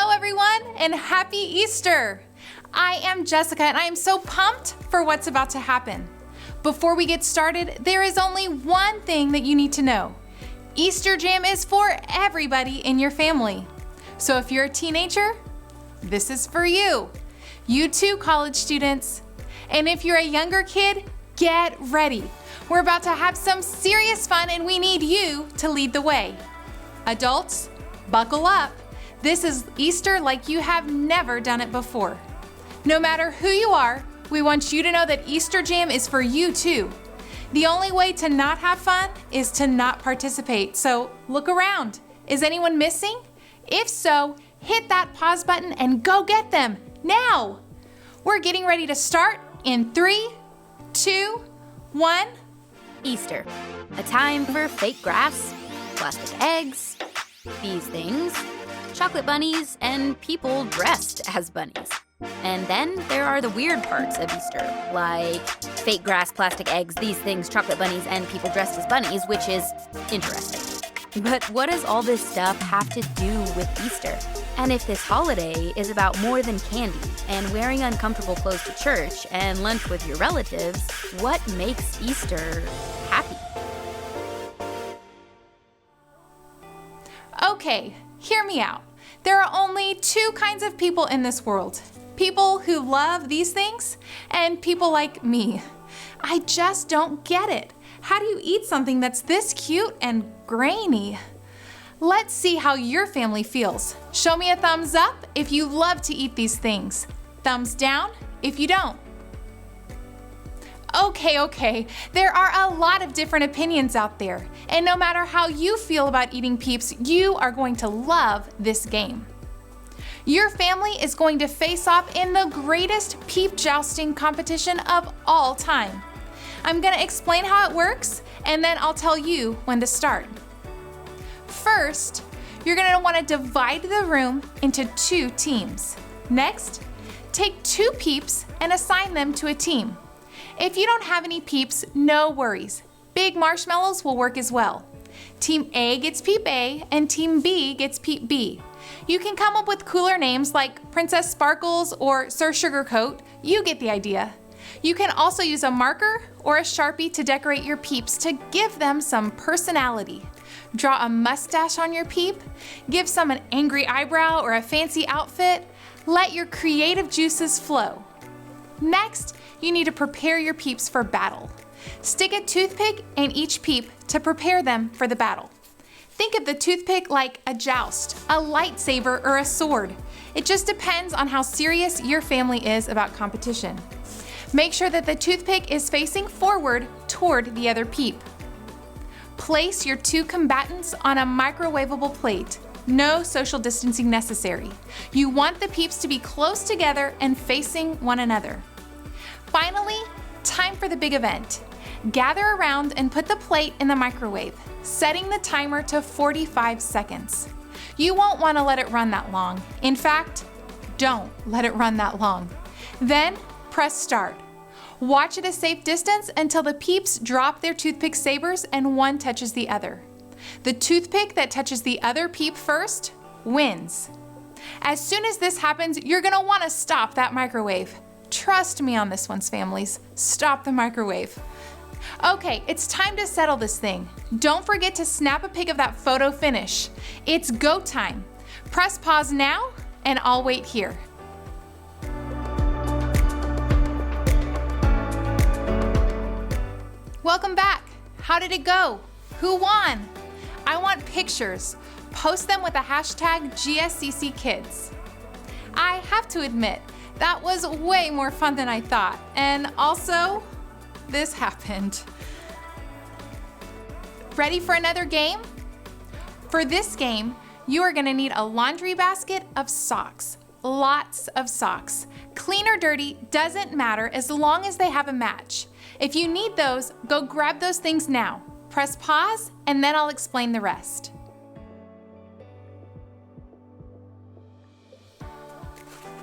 Hello everyone, and happy Easter! I am Jessica and I am so pumped for what's about to happen. Before we get started, there is only one thing that you need to know. Easter Jam is for everybody in your family. So if you're a teenager, this is for you. You too, college students. And if you're a younger kid, get ready. We're about to have some serious fun and we need you to lead the way. Adults, buckle up. This is Easter like you have never done it before. No matter who you are, we want you to know that Easter Jam is for you too. The only way to not have fun is to not participate, so look around. Is anyone missing? If so, hit that pause button and go get them, now! We're getting ready to start in 3, 2, 1. Easter, a time for fake grass, plastic eggs, these things, chocolate bunnies, and people dressed as bunnies. And then there are the weird parts of Easter, like fake grass, plastic eggs, these things, chocolate bunnies, and people dressed as bunnies, which is interesting. But what does all this stuff have to do with Easter? And if this holiday is about more than candy and wearing uncomfortable clothes to church and lunch with your relatives, what makes Easter happy? Okay, hear me out. There are only two kinds of people in this world. People who love these things and people like me. I just don't get it. How do you eat something that's this cute and grainy? Let's see how your family feels. Show me a thumbs up if you love to eat these things. Thumbs down if you don't. Okay. There are a lot of different opinions out there. And no matter how you feel about eating Peeps, you are going to love this game. Your family is going to face off in the greatest Peep jousting competition of all time. I'm going to explain how it works, and then I'll tell you when to start. First, you're going to want to divide the room into 2 teams. Next, take 2 Peeps and assign them to a team. If you don't have any Peeps, no worries. Big marshmallows will work as well. Team A gets Peep A and Team B gets Peep B. You can come up with cooler names like Princess Sparkles or Sir Sugarcoat. You get the idea. You can also use a marker or a Sharpie to decorate your Peeps to give them some personality. Draw a mustache on your Peep, give some an angry eyebrow or a fancy outfit. Let your creative juices flow. Next, you need to prepare your Peeps for battle. Stick a toothpick in each Peep to prepare them for the battle. Think of the toothpick like a joust, a lightsaber, or a sword. It just depends on how serious your family is about competition. Make sure that the toothpick is facing forward toward the other Peep. Place your 2 combatants on a microwavable plate. No social distancing necessary. You want the Peeps to be close together and facing one another. Finally, time for the big event. Gather around and put the plate in the microwave, setting the timer to 45 seconds. You won't want to let it run that long. In fact, don't let it run that long. Then press start. Watch at a safe distance until the Peeps drop their toothpick sabers and one touches the other. The toothpick that touches the other Peep first wins. As soon as this happens, you're going to want to stop that microwave. Trust me on this one, families. Stop the microwave. Okay, it's time to settle this thing. Don't forget to snap a pic of that photo finish. It's go time. Press pause now, and I'll wait here. Welcome back. How did it go? Who won? I want pictures. Post them with the hashtag GSCCKids. I have to admit, that was way more fun than I thought. And also, this happened. Ready for another game? For this game, you are gonna need a laundry basket of socks. Lots of socks. Clean or dirty doesn't matter as long as they have a match. If you need those, go grab those things now. Press pause, and then I'll explain the rest.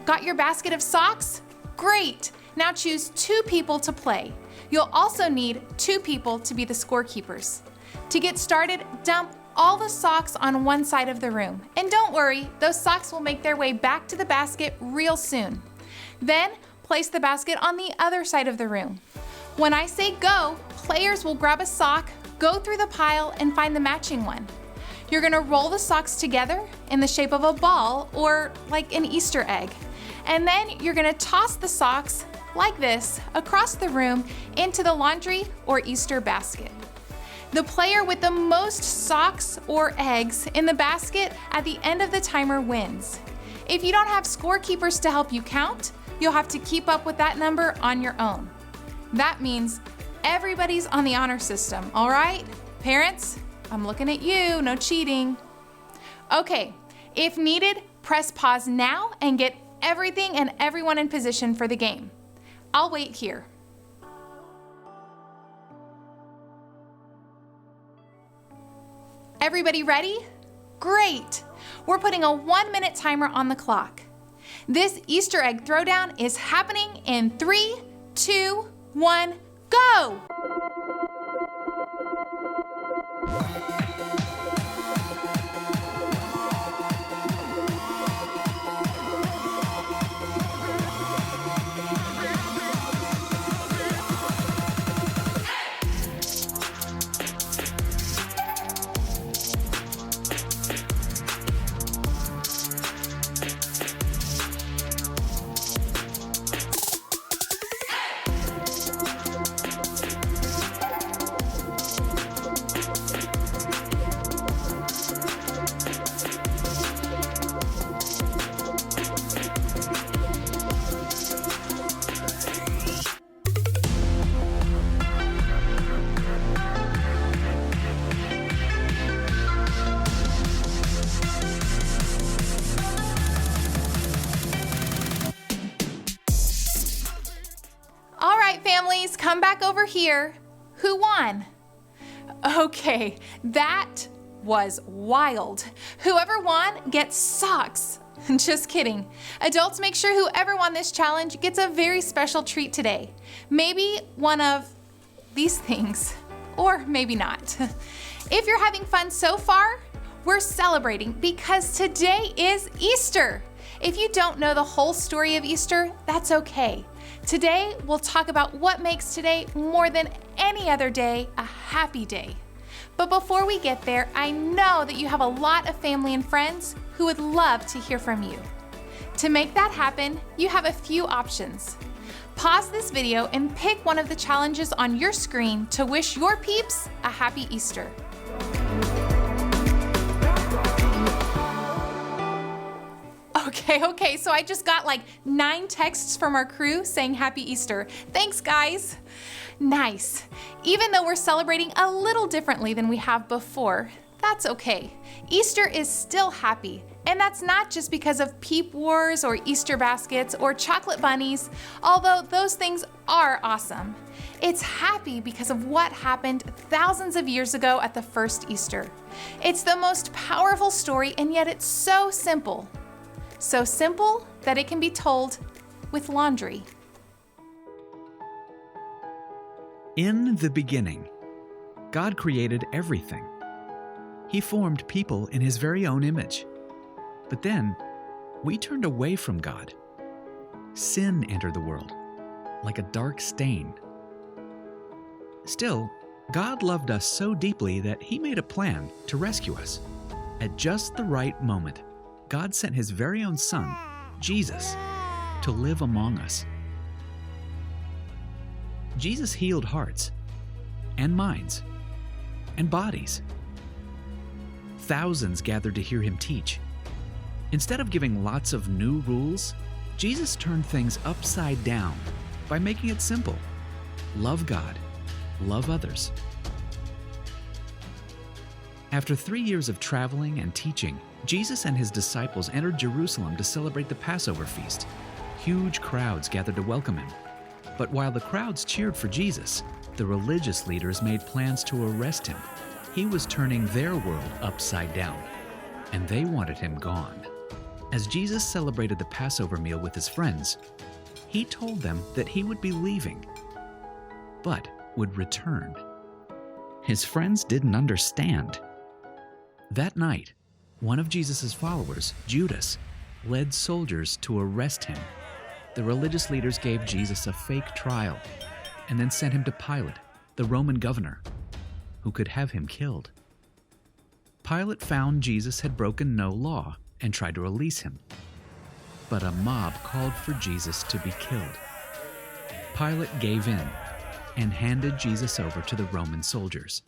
Got your basket of socks? Great! Now choose 2 people to play. You'll also need 2 people to be the scorekeepers. To get started, dump all the socks on one side of the room. And don't worry, those socks will make their way back to the basket real soon. Then, place the basket on the other side of the room. When I say go, players will grab a sock, go through the pile, and find the matching one. You're gonna roll the socks together in the shape of a ball or like an Easter egg. And then you're gonna toss the socks like this across the room into the laundry or Easter basket. The player with the most socks or eggs in the basket at the end of the timer wins. If you don't have scorekeepers to help you count, you'll have to keep up with that number on your own. That means everybody's on the honor system, all right? Parents, I'm looking at you, no cheating. Okay, if needed, press pause now and get everything and everyone in position for the game. I'll wait here. Everybody ready? Great! We're putting a 1-minute timer on the clock. This Easter egg throwdown is happening in 3, 2, 1, go! Families, come back over here. Who won? Okay, that was wild. Whoever won gets socks. Just kidding. Adults, make sure whoever won this challenge gets a very special treat today. Maybe one of these things, or maybe not. If you're having fun so far, we're celebrating because today is Easter. If you don't know the whole story of Easter, that's okay. Today, we'll talk about what makes today more than any other day a happy day. But before we get there, I know that you have a lot of family and friends who would love to hear from you. To make that happen, you have a few options. Pause this video and pick one of the challenges on your screen to wish your peeps a happy Easter. Okay, so I just got like 9 texts from our crew saying Happy Easter. Thanks, guys. Nice. Even though we're celebrating a little differently than we have before, that's okay. Easter is still happy, and that's not just because of peep wars or Easter baskets or chocolate bunnies, although those things are awesome. It's happy because of what happened thousands of years ago at the first Easter. It's the most powerful story, and yet it's so simple. So simple that it can be told with laundry. In the beginning, God created everything. He formed people in His very own image. But then, we turned away from God. Sin entered the world, like a dark stain. Still, God loved us so deeply that He made a plan to rescue us. At just the right moment, God sent His very own Son, Jesus, to live among us. Jesus healed hearts and minds and bodies. Thousands gathered to hear Him teach. Instead of giving lots of new rules, Jesus turned things upside down by making it simple. Love God, love others. After 3 years of traveling and teaching, Jesus and His disciples entered Jerusalem to celebrate the Passover feast. Huge crowds gathered to welcome Him. But while the crowds cheered for Jesus, the religious leaders made plans to arrest Him. He was turning their world upside down, and they wanted Him gone. As Jesus celebrated the Passover meal with His friends, He told them that He would be leaving, but would return. His friends didn't understand. That night, one of Jesus' followers, Judas, led soldiers to arrest him. The religious leaders gave Jesus a fake trial and then sent him to Pilate, the Roman governor, who could have him killed. Pilate found Jesus had broken no law and tried to release him. But a mob called for Jesus to be killed. Pilate gave in and handed Jesus over to the Roman soldiers.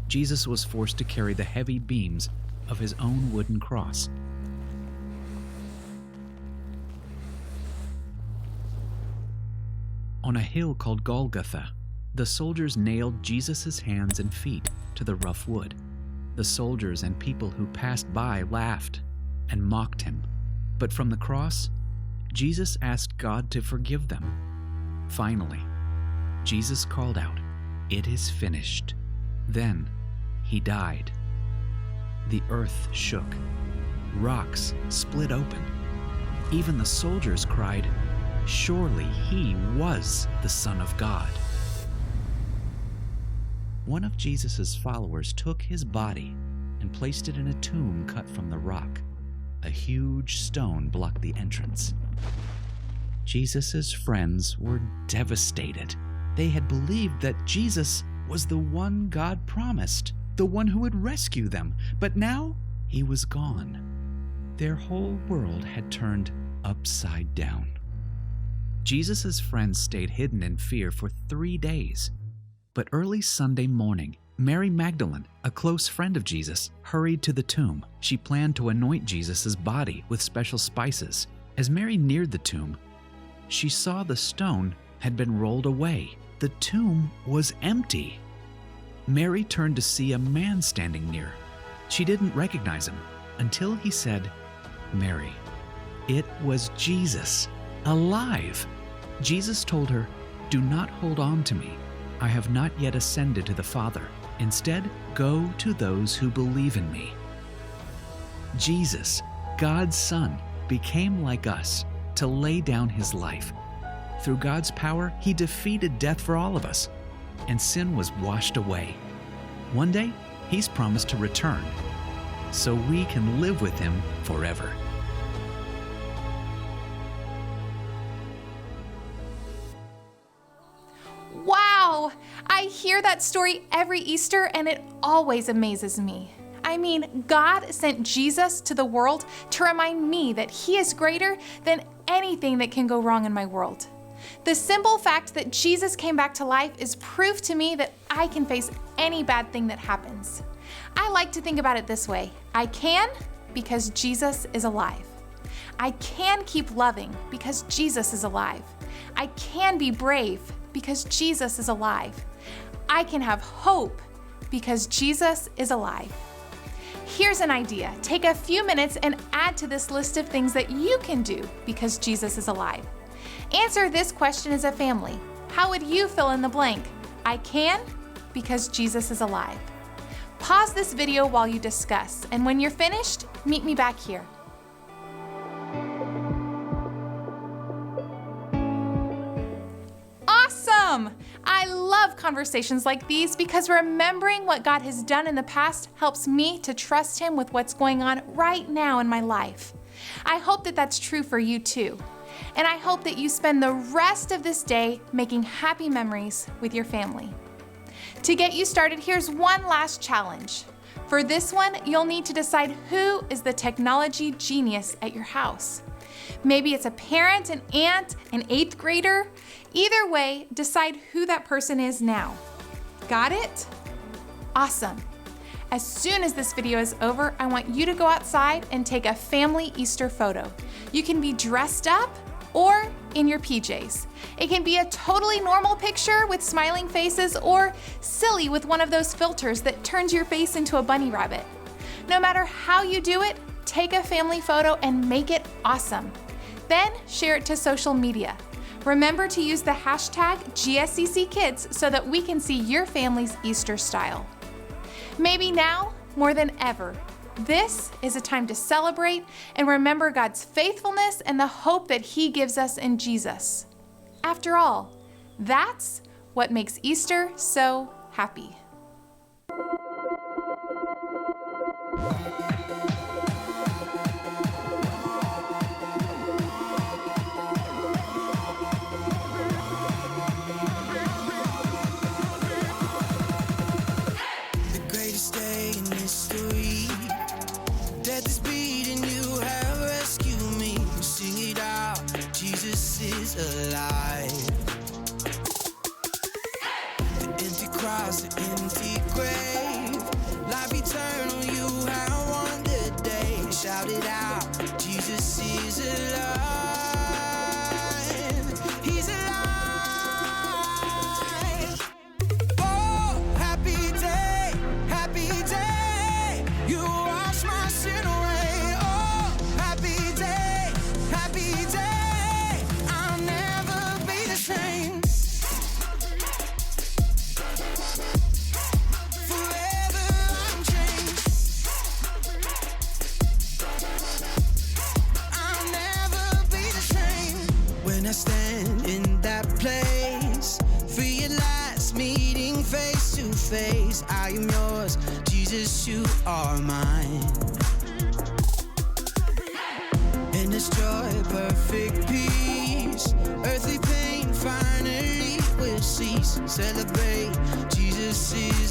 Jesus was forced to carry the heavy beams of his own wooden cross. On a hill called Golgotha, the soldiers nailed Jesus' hands and feet to the rough wood. The soldiers and people who passed by laughed and mocked him. But from the cross, Jesus asked God to forgive them. Finally, Jesus called out, "It is finished." Then he died. The earth shook. Rocks split open. Even the soldiers cried, "Surely he was the Son of God." One of Jesus' followers took his body and placed it in a tomb cut from the rock. A huge stone blocked the entrance. Jesus' friends were devastated. They had believed that Jesus was the one God promised, the one who would rescue them, but now he was gone. Their whole world had turned upside down. Jesus' friends stayed hidden in fear for 3 days. But early Sunday morning, Mary Magdalene, a close friend of Jesus, hurried to the tomb. She planned to anoint Jesus' body with special spices. As Mary neared the tomb, she saw the stone had been rolled away. The tomb was empty. Mary turned to see a man standing near. She didn't recognize him until he said, "Mary." It was Jesus, alive. Jesus told her, "Do not hold on to me. I have not yet ascended to the Father. Instead, go to those who believe in me." Jesus, God's Son, became like us to lay down his life. Through God's power, he defeated death for all of us, and sin was washed away. One day, he's promised to return, so we can live with him forever. Wow! I hear that story every Easter and it always amazes me. I mean, God sent Jesus to the world to remind me that he is greater than anything that can go wrong in my world. The simple fact that Jesus came back to life is proof to me that I can face any bad thing that happens. I like to think about it this way. I can because Jesus is alive. I can keep loving because Jesus is alive. I can be brave because Jesus is alive. I can have hope because Jesus is alive. Here's an idea. Take a few minutes and add to this list of things that you can do because Jesus is alive. Answer this question as a family. How would you fill in the blank? I can because Jesus is alive. Pause this video while you discuss, and when you're finished, meet me back here. Awesome! I love conversations like these because remembering what God has done in the past helps me to trust him with what's going on right now in my life. I hope that that's true for you too. And I hope that you spend the rest of this day making happy memories with your family. To get you started, here's one last challenge. For this one, you'll need to decide who is the technology genius at your house. Maybe it's a parent, an aunt, an 8th grader. Either way, decide who that person is now. Got it? Awesome. As soon as this video is over, I want you to go outside and take a family Easter photo. You can be dressed up or in your PJs. It can be a totally normal picture with smiling faces or silly with one of those filters that turns your face into a bunny rabbit. No matter how you do it, take a family photo and make it awesome. Then share it to social media. Remember to use the hashtag GSCCKids so that we can see your family's Easter style. Maybe now, more than ever, this is a time to celebrate and remember God's faithfulness and the hope that he gives us in Jesus. After all, that's what makes Easter so happy. The greatest day in history. Death is beating, you have rescued me. Sing it out, Jesus is alive. The empty cross, the empty grave, life eternal, you have won the day. Shout it out, Jesus is alive. He's alive. Oh, happy day, happy day. You wash my sin away. Oh, happy day, happy day. I'll never be the same. Forever I'm changed. I'll never be the same. When I stand in that place, realize meeting face to face. I am yours, Jesus, you are mine. In this joy, perfect peace, earthly pain finally will cease. Celebrate, Jesus is